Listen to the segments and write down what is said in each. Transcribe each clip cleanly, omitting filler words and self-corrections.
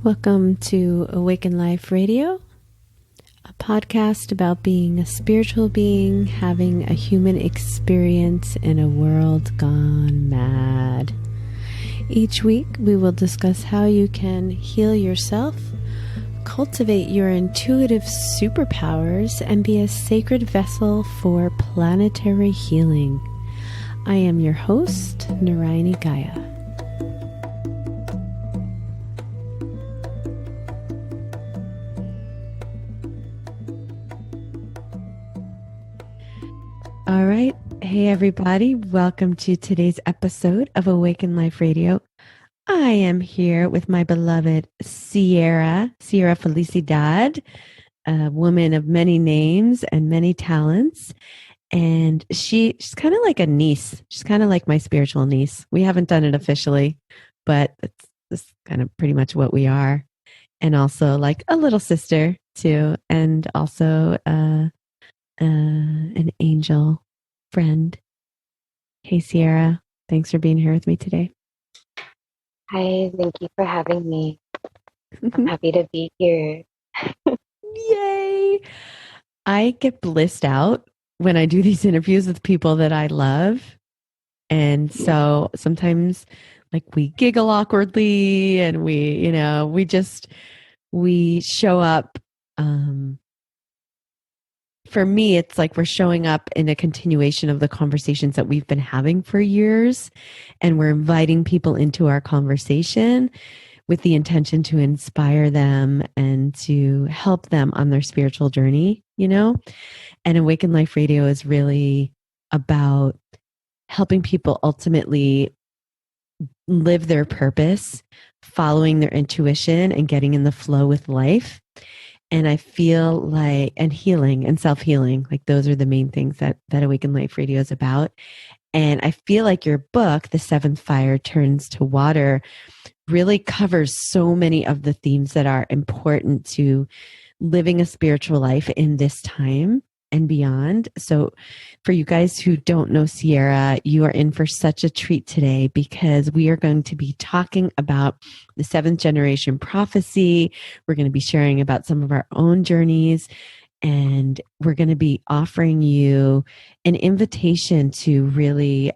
Welcome to Awaken Life Radio, a podcast about being a spiritual being, having a human experience in a world gone mad. Each week, we will discuss how you can heal yourself, cultivate your intuitive superpowers, and be a sacred vessel for planetary healing. I am your host, Narayani Gaia. All right. Hey, everybody. Welcome to today's episode of Awaken Life Radio. I am here with my beloved Sierra Felicidad, a woman of many names and many talents. And she's kind of like a niece. She's kind of like my spiritual niece. We haven't done it officially, but that's kind of pretty much what we are. And also like a little sister too. And also an angel friend. Hey, Sierra. Thanks for being here with me today. Hi, thank you for having me. I'm happy to be here. Yay! I get blissed out when I do these interviews with people that I love. And so sometimes like we giggle awkwardly and we show up. For me, it's like we're showing up in a continuation of the conversations that we've been having for years. And we're inviting people into our conversation with the intention to inspire them and to help them on their spiritual journey, And Awaken Life Radio is really about helping people ultimately live their purpose, following their intuition and getting in the flow with life. And I feel like, and healing and self-healing, like those are the main things that Awaken Life Radio is about. And I feel like your book, The Seventh Fire Turns to Water, really covers so many of the themes that are important to living a spiritual life in this time and beyond. So for you guys who don't know Sierra, you are in for such a treat today because we are going to be talking about the seventh generation prophecy. We're going to be sharing about some of our own journeys, and we're going to be offering you an invitation to really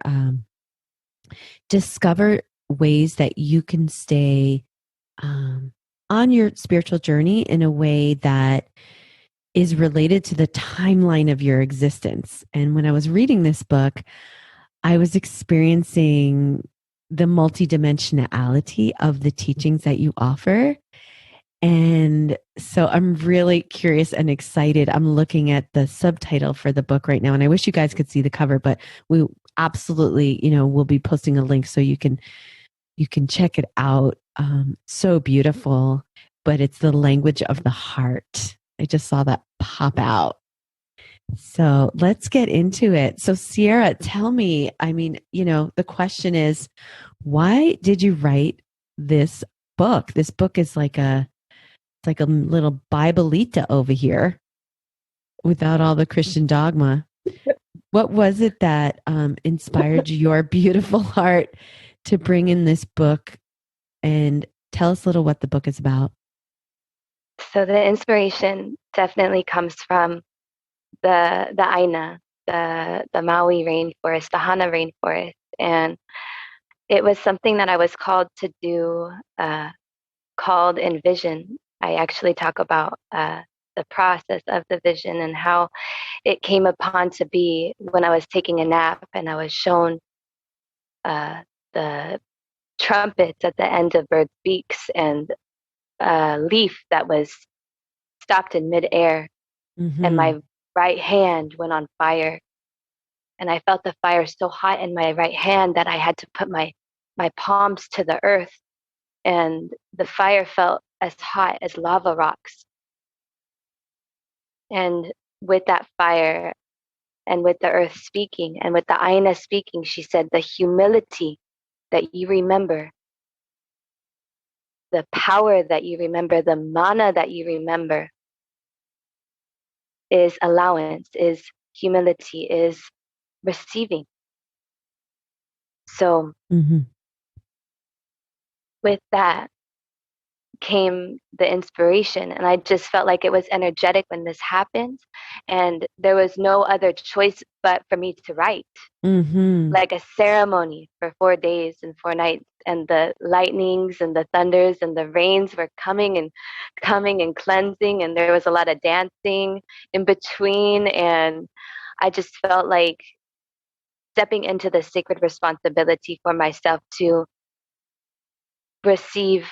discover ways that you can stay on your spiritual journey in a way that is related to the timeline of your existence. And when I was reading this book, I was experiencing the multidimensionality of the teachings that you offer. And so I'm really curious and excited. I'm looking at the subtitle for the book right now, and I wish you guys could see the cover, but we absolutely, we'll be posting a link so you can check it out. So beautiful, but it's the language of the heart. I just saw that pop out. So let's get into it. So Sierra, tell me, the question is, why did you write this book? This book is like a little Bibleita over here without all the Christian dogma. What was it that inspired your beautiful heart to bring in this book? And tell us a little what the book is about. So the inspiration definitely comes from the Aina, the Maui rainforest, the Hana rainforest, and it was something that I was called to do, called in vision. I actually talk about the process of the vision and how it came upon to be when I was taking a nap and I was shown the trumpets at the end of birds' beaks and a leaf that was stopped in midair, and my right hand went on fire. And I felt the fire so hot in my right hand that I had to put my palms to the earth, and the fire felt as hot as lava rocks. And with that fire and with the earth speaking and with the Aina speaking, she said, the humility that you remember, the power that you remember, the mana that you remember is allowance, is humility, is receiving. So with that, came the inspiration. And I just felt like it was energetic when this happened. And there was no other choice but for me to write, Mm-hmm. like a ceremony for 4 days and 4 nights. And the lightnings and the thunders and the rains were coming and cleansing. And there was a lot of dancing in between. And I just felt like stepping into the sacred responsibility for myself to receive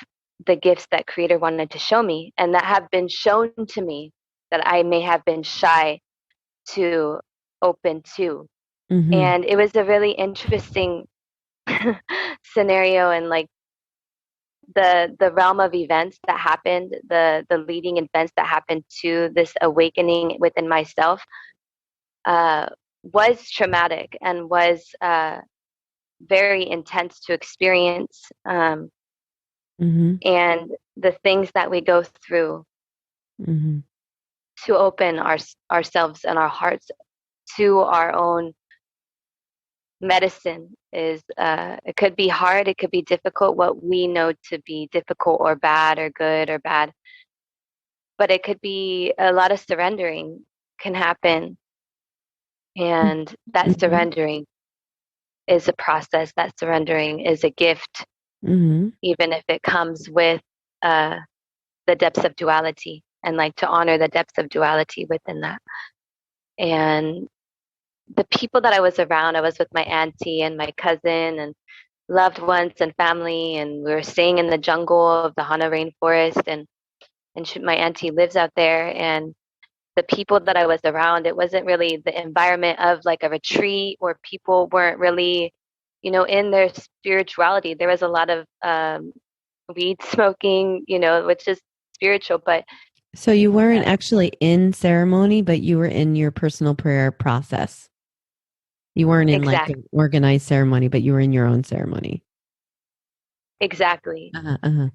the gifts that creator wanted to show me and that have been shown to me that I may have been shy to open to. Mm-hmm. And it was a really interesting scenario, and like the realm of events that happened, the leading events that happened to this awakening within myself uh, was traumatic and was very intense to experience. Mm-hmm. And the things that we go through Mm-hmm. to open ourselves and our hearts to our own medicine is it could be hard, it could be difficult, what we know to be difficult or bad or good or bad, but it could be a lot of surrendering can happen. And that Mm-hmm. surrendering is a process, that surrendering is a gift, Mm-hmm. even if it comes with uh, the depths of duality, and like to honor the depths of duality within that. And the people that I was around, I was with my auntie and my cousin and loved ones and family, and we were staying in the jungle of the Hana rainforest, and my auntie lives out there. And the people that I was around, it wasn't really the environment of like a retreat, or people weren't really, in their spirituality. There was a lot of weed smoking, which is spiritual, but So you weren't uh, actually in ceremony, but you were in your personal prayer process. You weren't in like exact, an organized ceremony, but you were in your own ceremony. exactly. Uh-huh, uh-huh.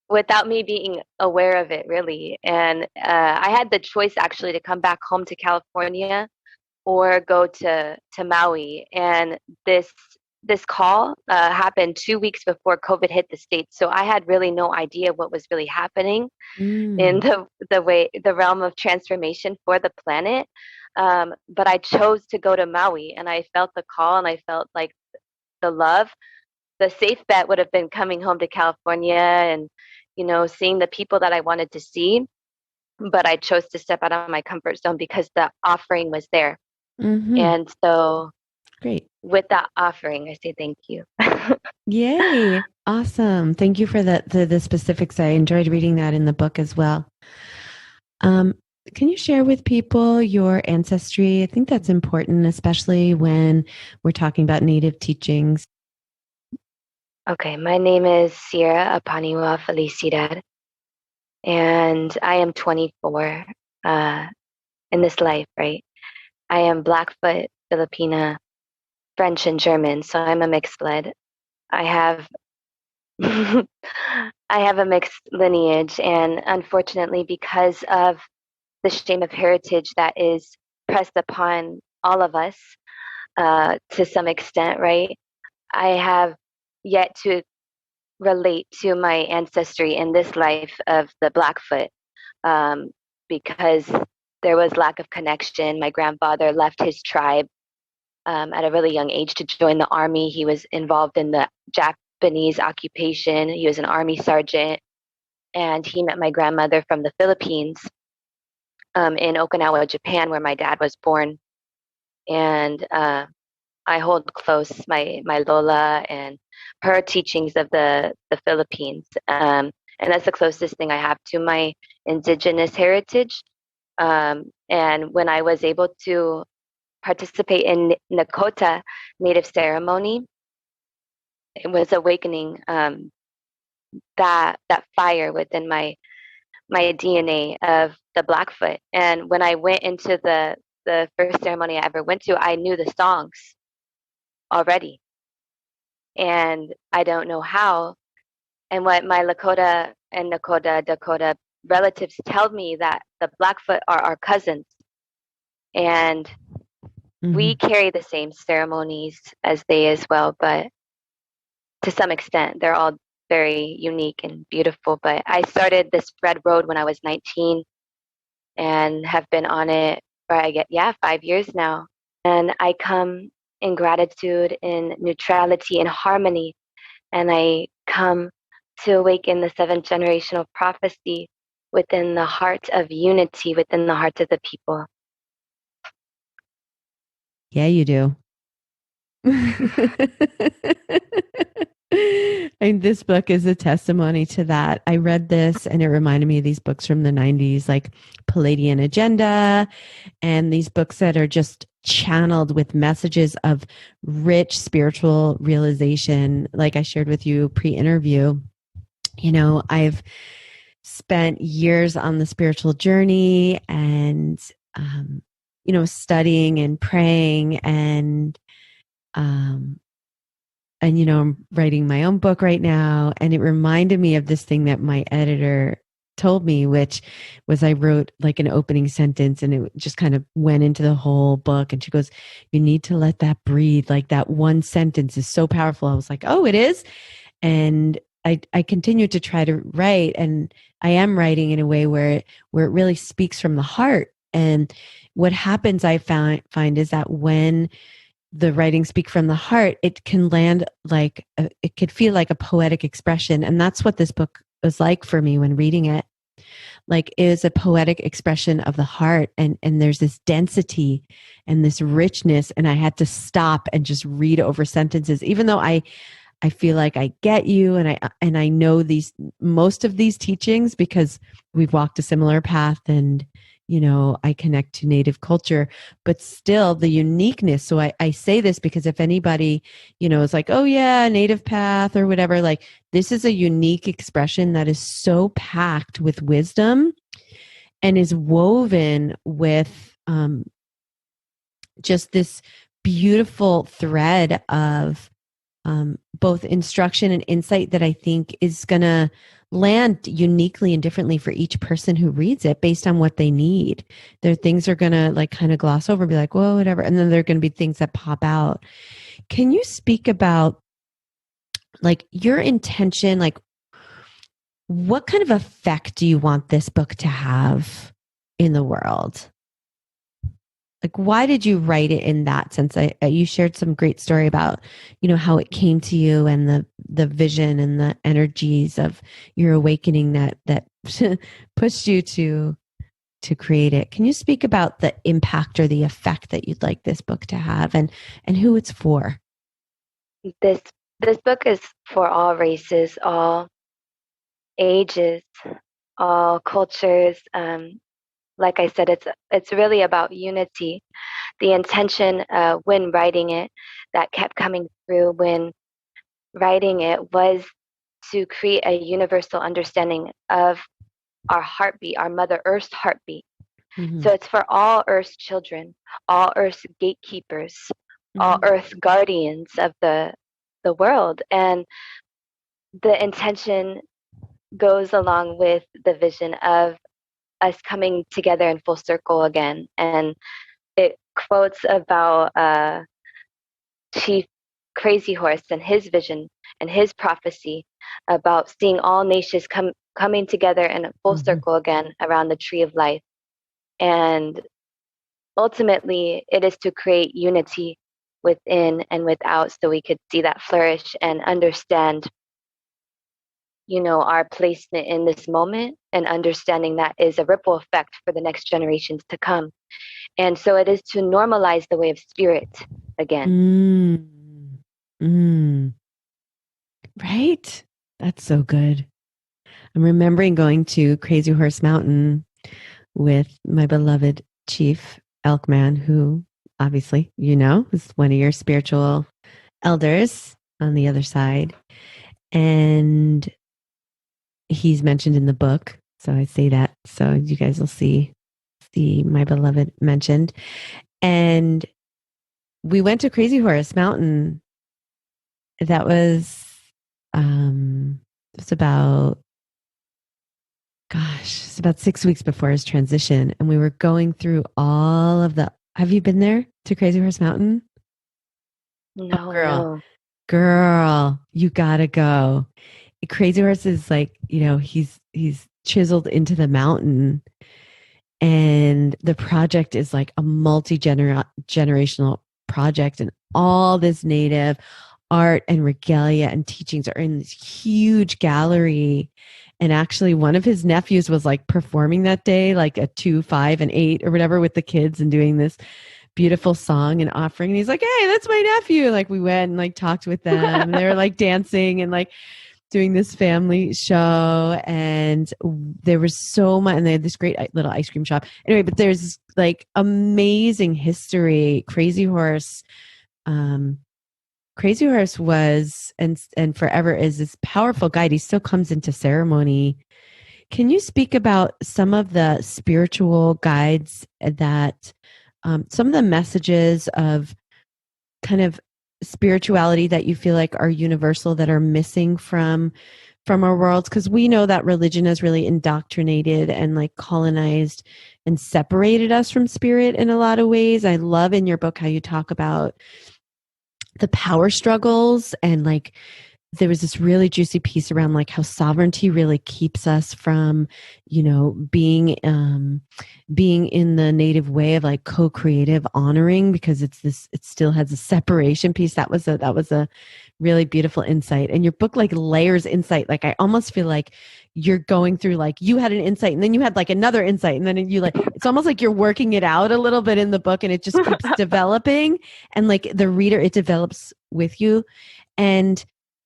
Without me being aware of it, really. And I had the choice actually to come back home to California or go to Maui. And this call happened 2 weeks before COVID hit the States, so I had really no idea what was really happening in Mm. the realm of transformation for the planet. But I chose to go to Maui, and I felt the call, and I felt like the love. The safe bet would have been coming home to California and seeing the people that I wanted to see, but I chose to step out of my comfort zone because the offering was there. Mm-hmm. And so Great. with that offering, I say thank you. Yay. Awesome. Thank you for the specifics. I enjoyed reading that in the book as well. Um, can you share with people your ancestry? I think that's important, especially when we're talking about native teachings. Okay, my name is Sierra Apaniwa Felicidad, and I am 24 uh, in this life, right? I am Blackfoot, Filipina, French, and German, so I'm a mixed blood. I have I have a mixed lineage, and unfortunately, because of the shame of heritage that is pressed upon all of us to some extent, right? I have yet to relate to my ancestry in this life of the Blackfoot um, because there was lack of connection. My grandfather left his tribe at a really young age to join the army. He was involved in the Japanese occupation. He was an army sergeant, and he met my grandmother from the Philippines in Okinawa, Japan, where my dad was born. And I hold close my Lola and her teachings of the Philippines, and that's the closest thing I have to my indigenous heritage. And when I was able to participate in Nakota native ceremony, it was awakening that fire within my DNA of the Blackfoot. And when I went into the first ceremony I ever went to, I knew the songs already, and I don't know how. And what my Lakota and Dakota relatives tell me that the Blackfoot are our cousins, and Mm-hmm. we carry the same ceremonies as they as well, but to some extent, they're all very unique and beautiful. But I started this red road when I was 19 and have been on it for, 5 years now. And I come in gratitude, in neutrality, in harmony. And I come to awaken the seventh generational prophecy within the heart of unity, within the hearts of the people. Yeah, you do. And this book is a testimony to that. I read this and it reminded me of these books from the 90s, like Palladian Agenda, and these books that are just channeled with messages of rich spiritual realization. Like I shared with you pre-interview, I've spent years on the spiritual journey and, studying and praying um, I'm writing my own book right now. And it reminded me of this thing that my editor told me, which was I wrote like an opening sentence and it just kind of went into the whole book. And she goes, you need to let that breathe. Like that one sentence is so powerful. I was like, oh, it is. And I continue to try to write, and I am writing in a way where it really speaks from the heart. And what happens, I find is that when the writing speak from the heart, it can land like it could feel like a poetic expression. And that's what this book was like for me when reading it. Like it is a poetic expression of the heart, and there's this density and this richness. And I had to stop and just read over sentences, even though I feel like I get you, and I know most of these teachings because we've walked a similar path, and I connect to Native culture, but still the uniqueness. So I say this because if anybody, is like, oh yeah, Native path or whatever, like this is a unique expression that is so packed with wisdom and is woven with just this beautiful thread of both instruction and insight that I think is going to land uniquely and differently for each person who reads it based on what they need. There are things are going to like kind of gloss over, be like, whoa, whatever. And then there are going to be things that pop out. Can you speak about like your intention? Like what kind of effect do you want this book to have in the world? Like why did you write it in that sense? You shared some great story about how it came to you and the vision and the energies of your awakening that pushed you to create it. Can you speak about the impact or the effect that you'd like this book to have and who it's for? This book is for all races, all ages, all cultures. Like I said, it's really about unity. The intention when writing it that kept coming through when writing it was to create a universal understanding of our heartbeat, our Mother Earth's heartbeat. Mm-hmm. So it's for all Earth's children, all Earth's gatekeepers, all Mm-hmm. Earth guardians of the world. And the intention goes along with the vision of us coming together in full circle again. And it quotes about Chief Crazy Horse and his vision and his prophecy about seeing all nations coming together in a full circle again around the tree of life. And ultimately, it is to create unity within and without so we could see that flourish and understand our placement in this moment, and understanding that is a ripple effect for the next generations to come. And so it is to normalize the way of spirit again. Right? That's so good. I'm remembering going to Crazy Horse Mountain with my beloved Chief Elkman, who obviously is one of your spiritual elders on the other side. And he's mentioned in the book. So I say that. So you guys will see my beloved mentioned. And we went to Crazy Horse Mountain. That was it's about 6 weeks before his transition. And we were going through all of have you been there to Crazy Horse Mountain? No, Oh, no. girl, you gotta go. Crazy Horse is like, he's chiseled into the mountain, and the project is like a generational project, and all this native art and regalia and teachings are in this huge gallery. And actually one of his nephews was like performing that day, like at 2, 5, and 8 or whatever, with the kids, and doing this beautiful song and offering. And he's like, hey, that's my nephew. Like, we went and like talked with them, and they were like dancing and like doing this family show. And there was so much, and they had this great little ice cream shop. Anyway, but there's like amazing history. Crazy Horse was, and forever is, this powerful guide. He still comes into ceremony. Can you speak about some of the spiritual guides that, some of the messages of kind of spirituality that you feel like are universal, that are missing from our worlds? Because we know that religion has really indoctrinated and like colonized and separated us from spirit in a lot of ways. I love in your book how you talk about the power struggles, and like there was this really juicy piece around like how sovereignty really keeps us from, being in the native way of like co-creative honoring, because it still has a separation piece. That was a really beautiful insight. And your book like layers insight. Like, I almost feel like you're going through, like, you had an insight and then you had like another insight, and then you like, it's almost like you're working it out a little bit in the book, and it just keeps developing, and like the reader, it develops with you. And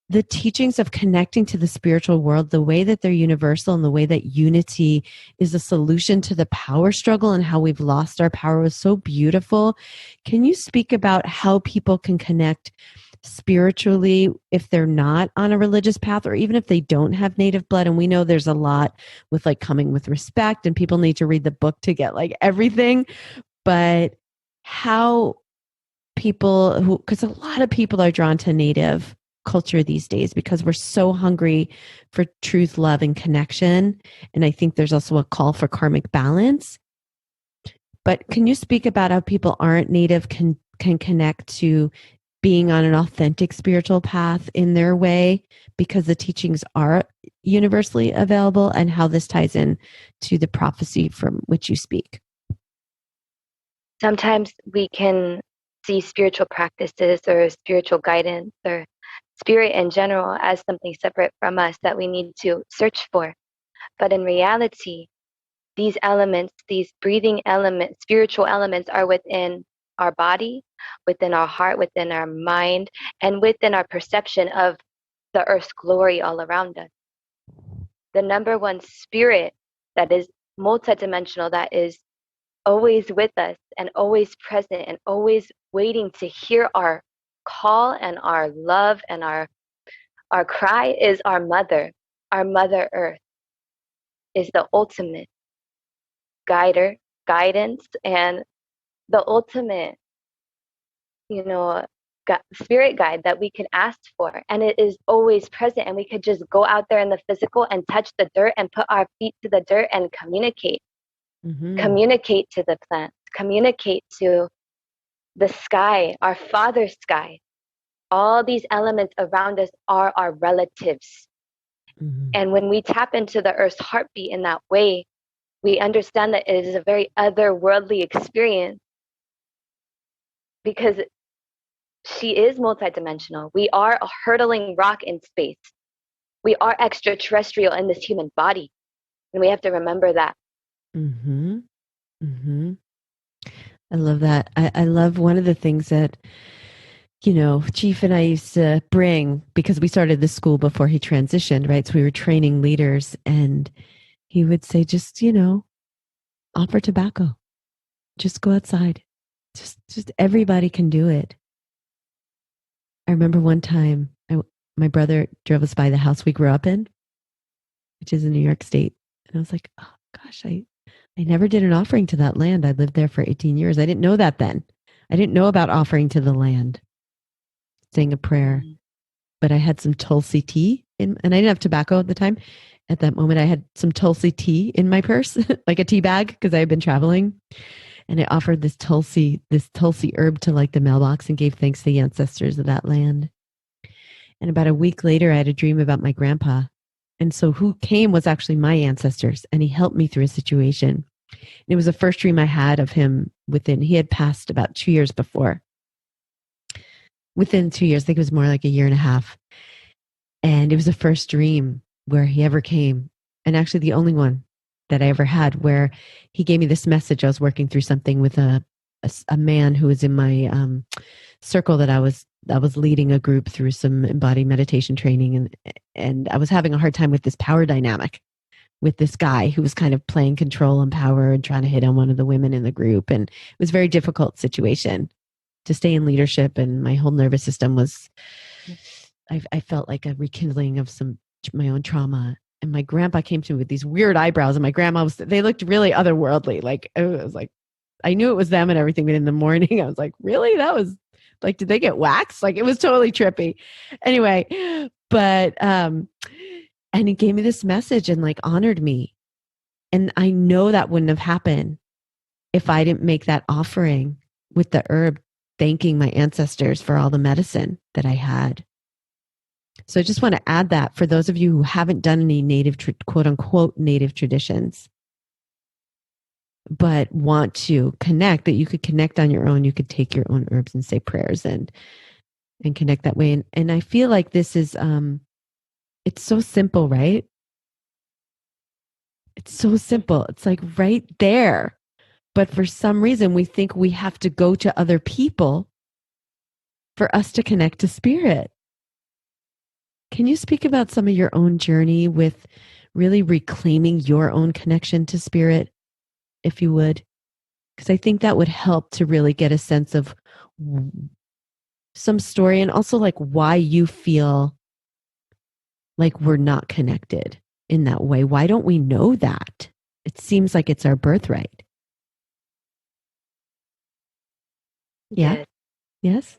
the teachings of connecting to the spiritual world, the way that they're universal, and the way that unity is a solution to the power struggle and how we've lost our power, was so beautiful. Can you speak about how people can connect spiritually if they're not on a religious path, or even if they don't have native blood? And we know there's a lot with like coming with respect, and people need to read the book to get like everything. But how people who, because a lot of people are drawn to native culture these days because we're so hungry for truth, love, and connection. And I think there's also a call for karmic balance. But can you speak about how people aren't native can connect to being on an authentic spiritual path in their way, because the teachings are universally available, and how this ties in to the prophecy from which you speak? Sometimes we can see spiritual practices or spiritual guidance or spirit in general as something separate from us that we need to search for. But in reality, these elements, these breathing elements, spiritual elements, are within our body, within our heart, within our mind, and within our perception of the earth's glory all around us. The number one spirit that is multidimensional, that is always with us and always present and always waiting to hear our call and our love and our cry, is our mother. Our mother earth is the ultimate guidance, and the ultimate, spirit guide that we can ask for. And it is always present, and we could just go out there in the physical and touch the dirt and put our feet to the dirt and communicate. Communicate to the plants, communicate to the sky, our father sky. All these elements around us are our relatives. And when we tap into the earth's heartbeat in that way, we understand that it is a very otherworldly experience, because she is multidimensional. We are a hurtling rock in space. We are extraterrestrial in this human body. And we have to remember that. I love that. I love one of the things that, Chief and I used to bring, because we started the school before he transitioned, right? So we were training leaders, and he would say, just, offer tobacco. Just go outside. Just everybody can do it. I remember one time my brother drove us by the house we grew up in, which is in New York State. And I was like, oh gosh, I never did an offering to that land. I lived there for 18 years. I didn't know that then. I didn't know about offering to the land, saying a prayer. But I had some Tulsi tea and I didn't have tobacco at the time. At that moment, I had some Tulsi tea in my purse, like a tea bag, because I had been traveling. And I offered this Tulsi herb to like the mailbox and gave thanks to the ancestors of that land. And about a week later, I had a dream about my grandpa. And so who came was actually my ancestors, and he helped me through a situation. And it was the first dream I had of him he had passed about 2 years before. Within 2 years, I think it was more like a year and a half. And it was the first dream where he ever came. And actually the only one that I ever had, where he gave me this message. I was working through something with a man who was in my circle that I was leading a group through some embodied meditation training, and I was having a hard time with this power dynamic with this guy who was kind of playing control and power and trying to hit on one of the women in the group, and it was a very difficult situation to stay in leadership, and my whole nervous system was I felt like a rekindling of my own trauma. And my grandpa came to me with these weird eyebrows, and my grandma they looked really otherworldly. Like it was like I knew it was them and everything, but in the morning I was like, really? That was like, did they get waxed? Like it was totally trippy. Anyway, but and he gave me this message and like honored me. And I know that wouldn't have happened if I didn't make that offering with the herb, thanking my ancestors for all the medicine that I had. So I just want to add that for those of you who haven't done any native, quote unquote, native traditions, but want to connect, that you could connect on your own. You could take your own herbs and say prayers and connect that way. And I feel like this is, it's so simple, right? It's so simple. It's like right there. But for some reason, we think we have to go to other people for us to connect to spirit. Can you speak about some of your own journey with really reclaiming your own connection to spirit, if you would? Because I think that would help to really get a sense of some story, and also like why you feel like we're not connected in that way. Why don't we know that? It seems like it's our birthright. Yeah. Yes.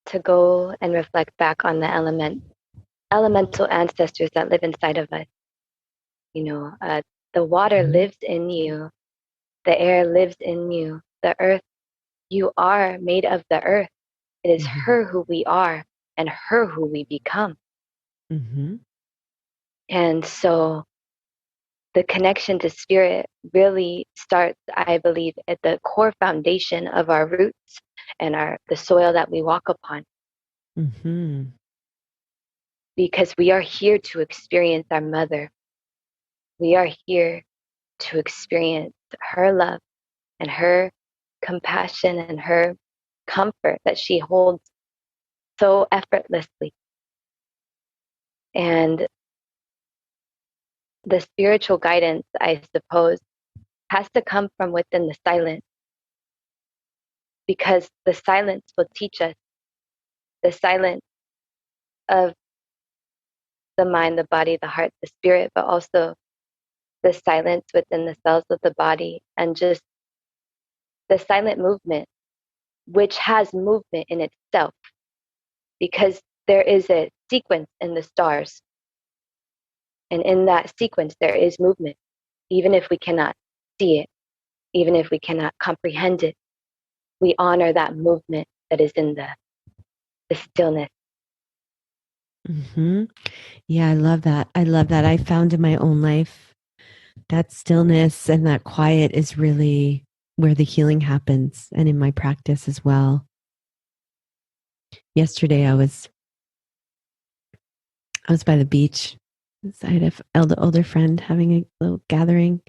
To go and reflect back on the elemental ancestors that live inside of us. You know, the water lives in you, the air lives in you, the earth, you are made of the earth. It is her who we are and her who we become. Mm-hmm. And so the connection to spirit really starts, I believe, at the core foundation of our roots and the soil that we walk upon. Mm-hmm. Because we are here to experience our mother. We are here to experience her love and her compassion and her comfort that she holds so effortlessly. And the spiritual guidance, I suppose, has to come from within the silence, because the silence will teach us, the silence of the mind, the body, the heart, the spirit, but also the silence within the cells of the body, and just the silent movement, which has movement in itself, because there is a sequence in the stars. And in that sequence, there is movement, even if we cannot see it, even if we cannot comprehend it. We honor that movement that is in the stillness. Mm-hmm. Yeah, I love that. I love that. I found in my own life that stillness and that quiet is really where the healing happens, and in my practice as well. Yesterday, I was by the beach. I had an older friend having a little gathering,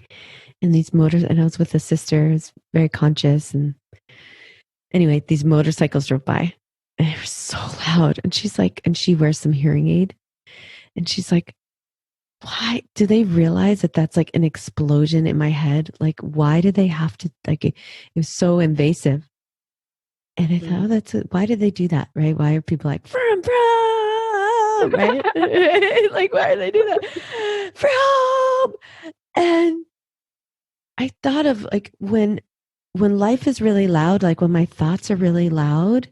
and these motors, and I was with a sister who's very conscious. And anyway, these motorcycles drove by, and they were so loud. And she's like, and she wears some hearing aid, and she's like, why do they realize that that's like an explosion in my head? Like, why do they have to, like, it was so invasive. And I thought, oh, why do they do that? Right? Why are people like, from, right? Like, why do they do that? From. And I thought of like when life is really loud, like when my thoughts are really loud,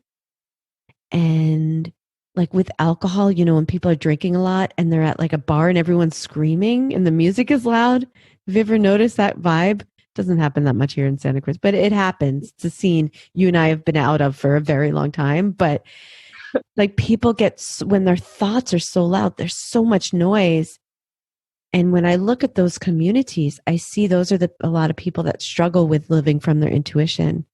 and like with alcohol, you know, when people are drinking a lot and they're at like a bar and everyone's screaming and the music is loud. Have you ever noticed that vibe? Doesn't happen that much here in Santa Cruz, but it happens. It's a scene you and I have been out of for a very long time. But Like people get, when their thoughts are so loud, there's so much noise. And when I look at those communities, I see those are a lot of people that struggle with living from their intuition.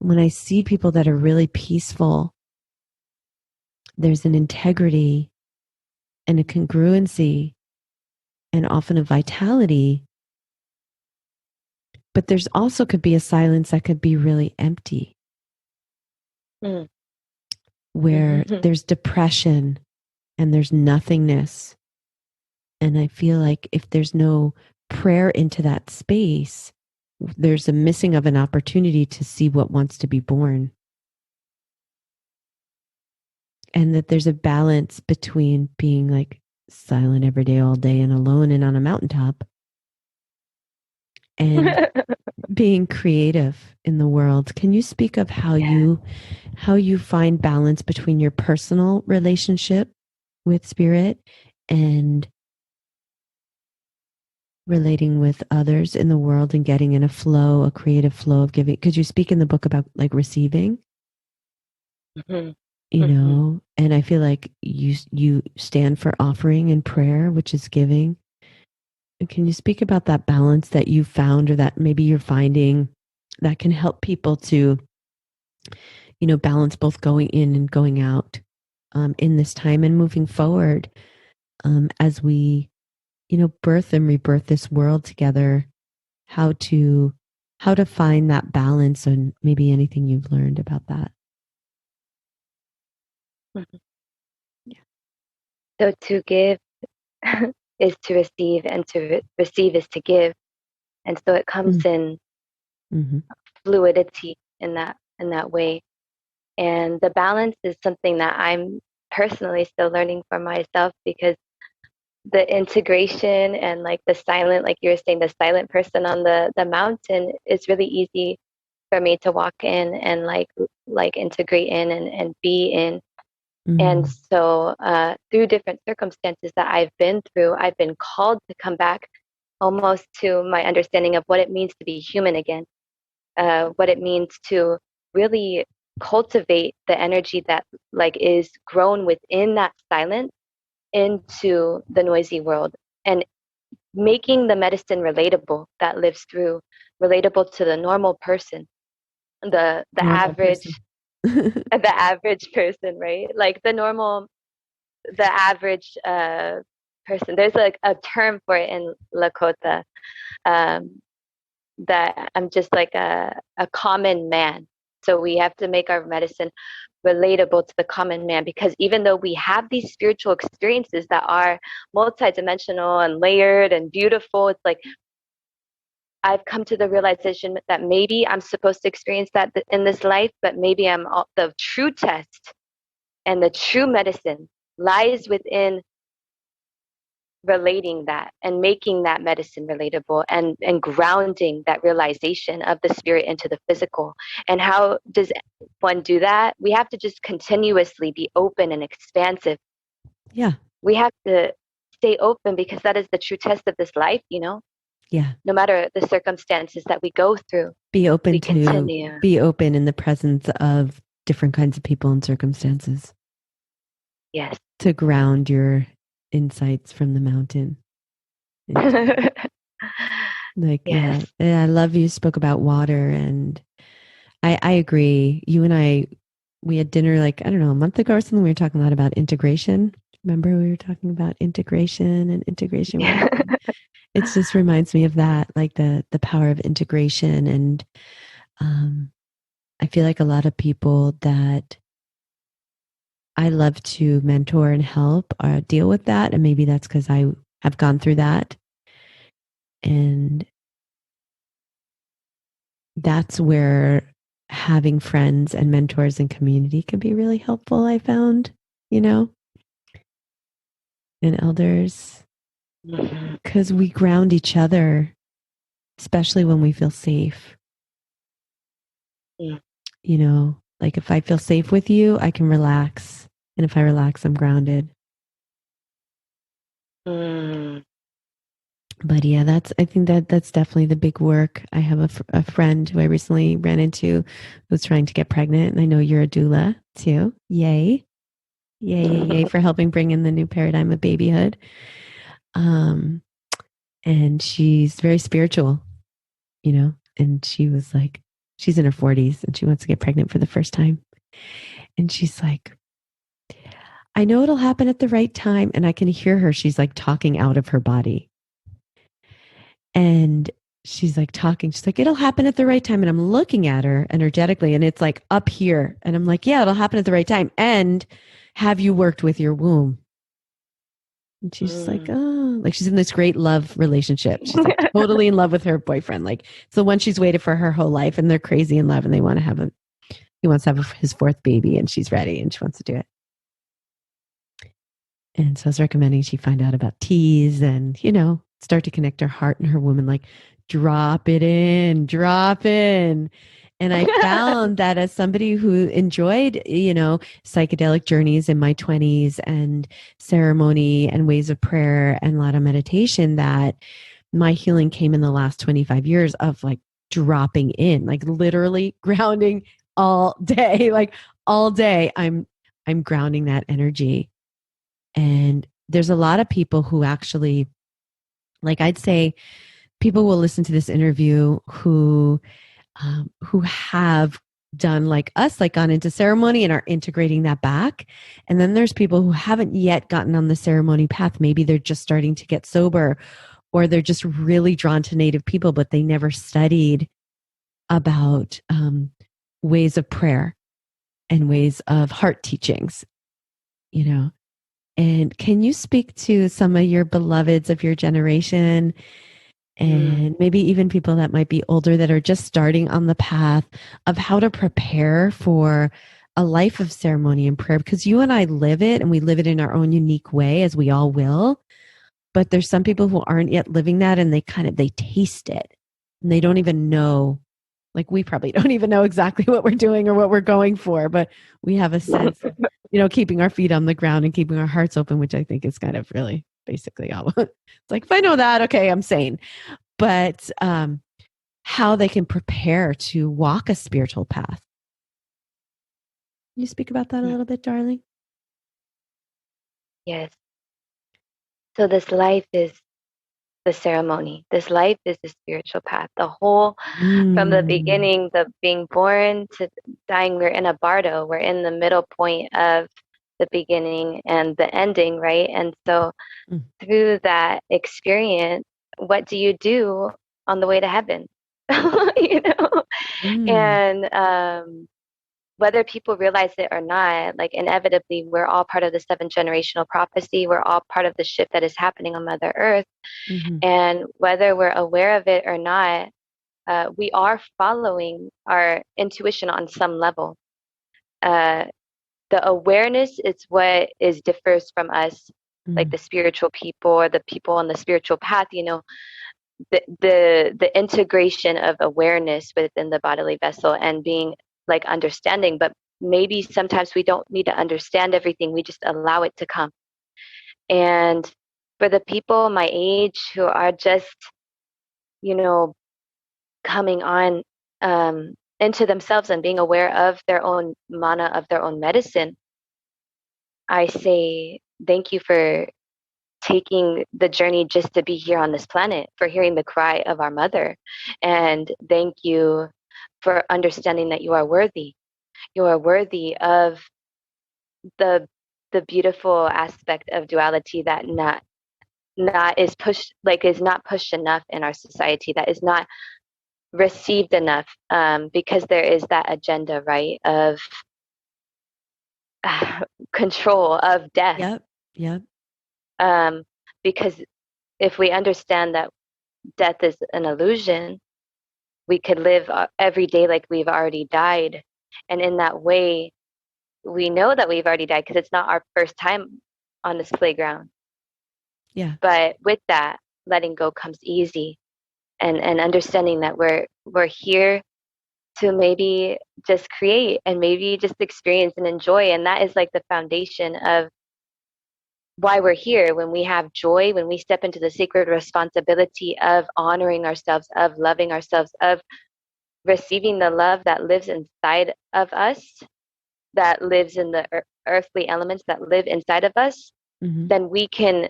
When I see people that are really peaceful, there's an integrity and a congruency and often a vitality. But there's also could be a silence that could be really empty, where there's depression and there's nothingness. And I feel like if there's no prayer into that space, there's a missing of an opportunity to see what wants to be born. And that there's a balance between being like silent every day, all day, and alone and on a mountaintop, and being creative in the world. Can you speak of how you find balance between your personal relationship with spirit and relating with others in the world and getting in a flow, a creative flow of giving? Because you speak in the book about like receiving, you know, and I feel like you stand for offering and prayer, which is giving. Can you speak about that balance that you found, or that maybe you're finding, that can help people to, you know, balance both going in and going out in this time and moving forward as we, you know, birth and rebirth this world together? How to find that balance, and maybe anything you've learned about that. Yeah. So to give is to receive, and to receive is to give, and so it comes in fluidity in that way. And the balance is something that I'm personally still learning for myself, because the integration and like the silent, like you were saying, the silent person on the mountain is really easy for me to walk in and like integrate in and be in. And so through different circumstances that I've been through, I've been called to come back almost to my understanding of what it means to be human again, what it means to really cultivate the energy that like is grown within that silence into the noisy world, and making the medicine relatable that lives through, relatable to the normal person, the average the average person, right? Like the average person. There's like a term for it in Lakota, that I'm just like a common man. So we have to make our medicine relatable to the common man, because even though we have these spiritual experiences that are multidimensional and layered and beautiful, it's like I've come to the realization that maybe I'm supposed to experience that in this life, but maybe the true test and the true medicine lies within relating that and making that medicine relatable, and grounding that realization of the spirit into the physical. And how does one do that? We have to just continuously be open and expansive. Yeah. We have to stay open, because that is the true test of this life, you know? Yeah. No matter the circumstances that we go through. Be open be open in the presence of different kinds of people and circumstances. Yes. To ground your insights from the mountain. Like, yes. Yeah, I love you spoke about water, and I agree. You and I, we had dinner like, I don't know, a month ago or something. We were talking a lot about integration. Remember we were talking about integration and integration. It just reminds me of that, like the power of integration. And I feel like a lot of people that I love to mentor and help deal with that. And maybe that's because I have gone through that. And that's where having friends and mentors and community can be really helpful, I found, you know, and elders. Because we ground each other, especially when we feel safe. You know, like if I feel safe with you, I can relax. And if I relax, I'm grounded. But yeah, I think that's definitely the big work. I have a friend who I recently ran into who's trying to get pregnant. And I know you're a doula too. Yay. Yay, yay, yay for helping bring in the new paradigm of babyhood. Um, and she's very spiritual, you know, and she was like, she's in her 40s and she wants to get pregnant for the first time. And she's like, I know it'll happen at the right time. And I can hear her. She's like talking out of her body. And she's like talking. She's like, it'll happen at the right time. And I'm looking at her energetically and it's like up here. And I'm like, yeah, it'll happen at the right time. And have you worked with your womb? And she's just like, oh, like she's in this great love relationship. She's like totally in love with her boyfriend. Like it's the one she's waited for her whole life. And they're crazy in love and they want to have he wants to have his fourth baby and she's ready and she wants to do it. And so I was recommending she find out about teas and, you know, start to connect her heart and her woman, like drop it in, drop in. And I found that as somebody who enjoyed, you know, psychedelic journeys in my 20s and ceremony and ways of prayer and a lot of meditation, that my healing came in the last 25 years of like dropping in, like literally grounding all day, like all day. I'm grounding that energy. And there's a lot of people who actually, like I'd say, people will listen to this interview who have done like us, like gone into ceremony and are integrating that back. And then there's people who haven't yet gotten on the ceremony path. Maybe they're just starting to get sober, or they're just really drawn to Native people, but they never studied about ways of prayer and ways of heart teachings, you know. And can you speak to some of your beloveds of your generation and maybe even people that might be older that are just starting on the path of how to prepare for a life of ceremony and prayer? Because you and I live it and we live it in our own unique way, as we all will. But there's some people who aren't yet living that and they taste it and they don't even know. Like we probably don't even know exactly what we're doing or what we're going for, but we have a sense of, you know, keeping our feet on the ground and keeping our hearts open, which I think is kind of really basically all. It's like, if I know that, okay, I'm sane. But how they can prepare to walk a spiritual path. Can you speak about that a little bit, darling? Yes. So this life is the ceremony. This life is the spiritual path. The whole, from the beginning, the being born to dying, we're in a bardo. We're in the middle point of the beginning and the ending, right? And so through that experience, what do you do on the way to heaven? You know? And whether people realize it or not, like inevitably, we're all part of the 7 generational prophecy. We're all part of the shift that is happening on Mother Earth. And whether we're aware of it or not, we are following our intuition on some level. The awareness is what is differs from us, like the spiritual people or the people on the spiritual path. You know, the integration of awareness within the bodily vessel and being like understanding. But maybe sometimes we don't need to understand everything. We just allow it to come. And for the people my age who are just, you know, coming on into themselves and being aware of their own mana, of their own medicine, I say thank you for taking the journey just to be here on this planet, for hearing the cry of our mother. And thank you for understanding that you are worthy. You are worthy of the the beautiful aspect of duality that not is pushed, like is not pushed enough in our society, that is not received enough, because there is that agenda, right, of control, of death. Yep. Because if we understand that death is an illusion, we could live every day like we've already died. And in that way, we know that we've already died because it's not our first time on this playground. Yeah. But with that, letting go comes easy, and understanding that we're here to maybe just create and maybe just experience and enjoy. And that is like the foundation of why we're here. When we have joy, when we step into the sacred responsibility of honoring ourselves, of loving ourselves, of receiving the love that lives inside of us, that lives in the earthly elements that live inside of us, Mm-hmm. then we can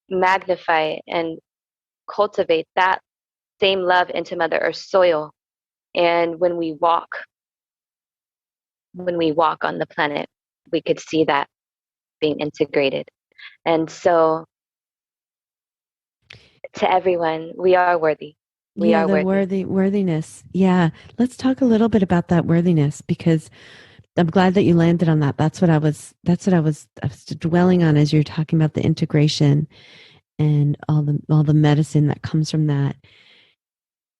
magnify and cultivate that same love into Mother Earth's soil. And when we walk on the planet, we could see that being integrated. And so, to everyone, we are worthy. We Yeah, are the worthy. worthiness. Yeah. Let's talk a little bit about that worthiness, because I'm glad that you landed on that. I was dwelling on as you're talking about the integration and all the medicine that comes from that.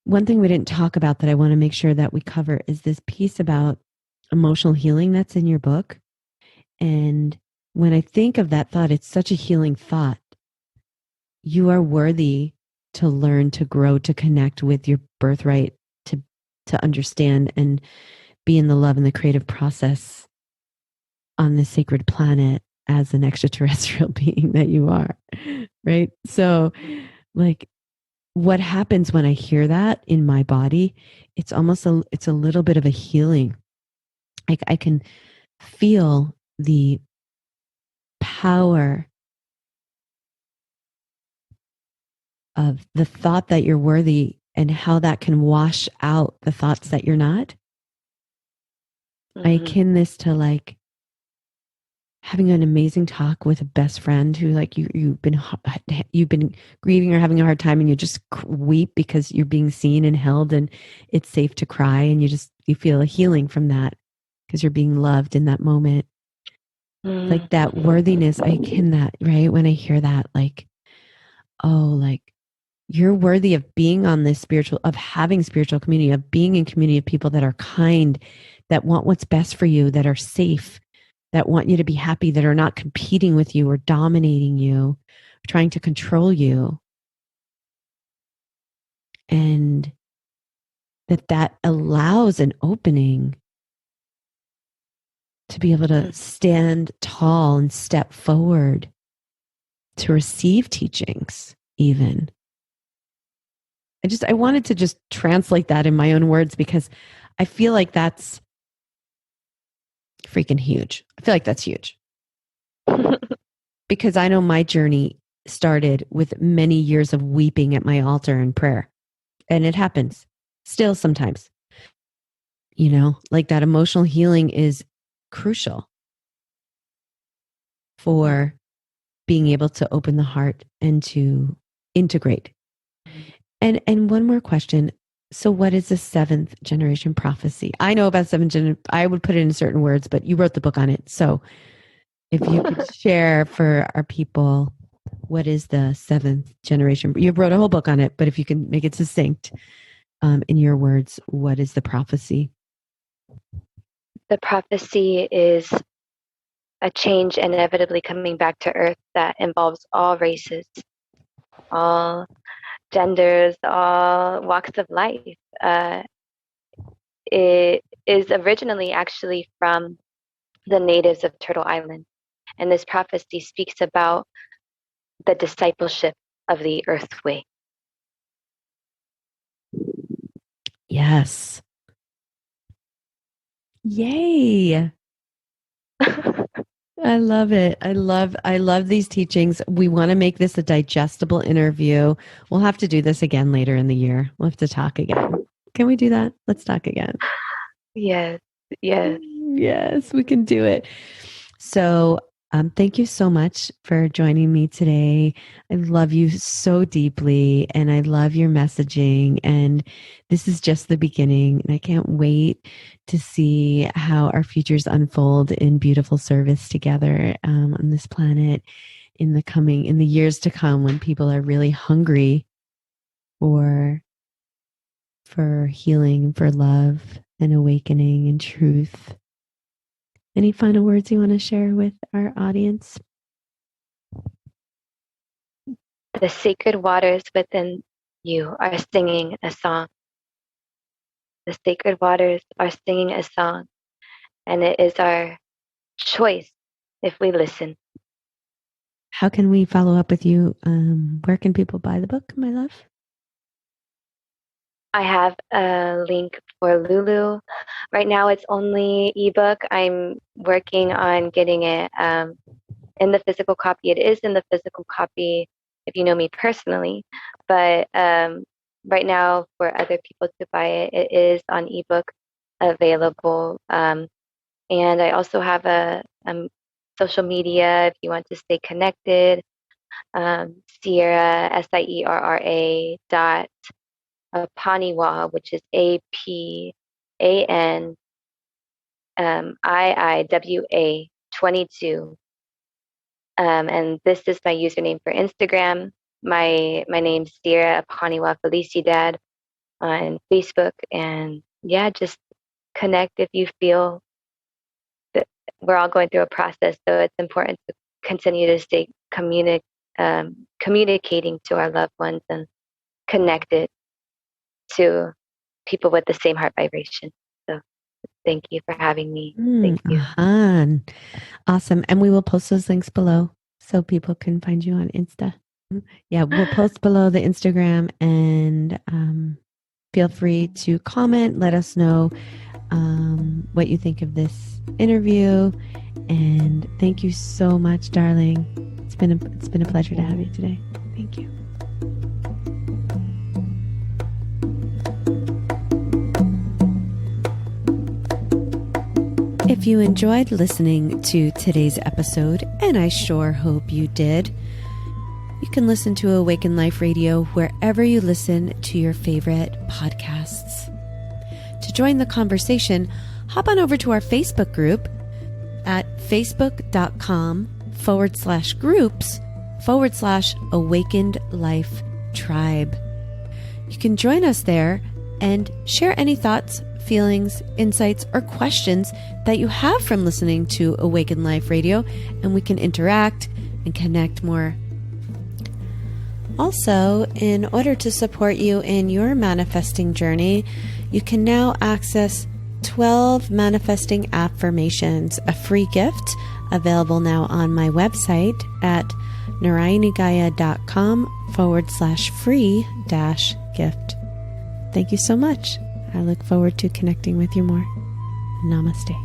One thing we didn't talk about that I want to make sure that we cover is this piece about emotional healing that's in your book. And when I think of that thought, it's such a healing thought. You are worthy to learn, to grow, to connect with your birthright, to understand and be in the love and the creative process on this sacred planet as an extraterrestrial being that you are. Right? So, like, what happens when I hear that in my body, it's a little bit of a healing. Like, I can feel the power of the thought that you're worthy and how that can wash out the thoughts that you're not. I Mm-hmm. akin this to like having an amazing talk with a best friend who, like, you've been grieving or having a hard time, and you just weep because you're being seen and held, and it's safe to cry, and you feel a healing from that because you're being loved in that moment. Mm-hmm. Like that worthiness, I akin that, right? When I hear that, like, oh, like, you're worthy of being on this spiritual, of having spiritual community, of being in community of people that are kind, that want what's best for you, that are safe, that want you to be happy, that are not competing with you or dominating you, trying to control you. And that allows an opening to be able to stand tall and step forward to receive teachings, even. I wanted to just translate that in my own words, because I feel like that's freaking huge. I feel like that's huge, because I know my journey started with many years of weeping at my altar in prayer. And it happens still sometimes, like that emotional healing is crucial for being able to open the heart and to integrate. And one more question. So what is the seventh generation prophecy? I know about I would put it in certain words, but you wrote the book on it. So if you could share for our people, what is the seventh generation? You wrote a whole book on it, but if you can make it succinct, in your words, what is the prophecy? The prophecy is a change inevitably coming back to Earth that involves all races, all genders, all walks of life. It is originally actually from the natives of Turtle Island. And this prophecy speaks about the discipleship of the Earth Way. Yes. Yay. I love it. I love these teachings. We want to make this a digestible interview. We'll have to do this again later in the year. We'll have to talk again. Can we do that? Let's talk again. Yes, yes. Yes, we can do it. So, thank you so much for joining me today. I love you so deeply, and I love your messaging. And this is just the beginning. And I can't wait to see how our futures unfold in beautiful service together, on this planet in the years to come, when people are really hungry for healing, for love and awakening and truth. Any final words you want to share with our audience? The sacred waters within you are singing a song. The sacred waters are singing a song, and it is our choice if we listen. How can we follow up with you? Where can people buy the book, my love? I have a link for Lulu. Right now it's only ebook. I'm working on getting it in the physical copy. It is in the physical copy if you know me personally, but right now for other people to buy it, it is on ebook available. And I also have a social media if you want to stay connected. Sierra, Sierra dot Paniwa, which is APANIIWA 22. And this is my username for Instagram. My name's Sierra Paniwa Felicidad on Facebook. And yeah, just connect if you feel that we're all going through a process. So it's important to continue to stay communicating to our loved ones and connected to people with the same heart vibration. So thank you for having me. Thank you. Awesome. And we will post those links below so people can find you on Insta. Yeah, we'll post below the Instagram, and feel free to comment. Let us know what you think of this interview. And thank you so much, darling. It's been a pleasure to have you today. Thank you. If you enjoyed listening to today's episode, and I sure hope you did, you can listen to Awaken Life Radio wherever you listen to your favorite podcasts. To join the conversation, hop on over to our Facebook group at facebook.com/groups/Awakened Life Tribe. You can join us there and share any thoughts, feelings, insights, or questions that you have from listening to Awaken Life Radio, and we can interact and connect more. Also, in order to support you in your manifesting journey, you can now access 12 manifesting affirmations, a free gift available now on my website at narayanigaya.com/free-gift. Thank you so much. I look forward to connecting with you more. Namaste.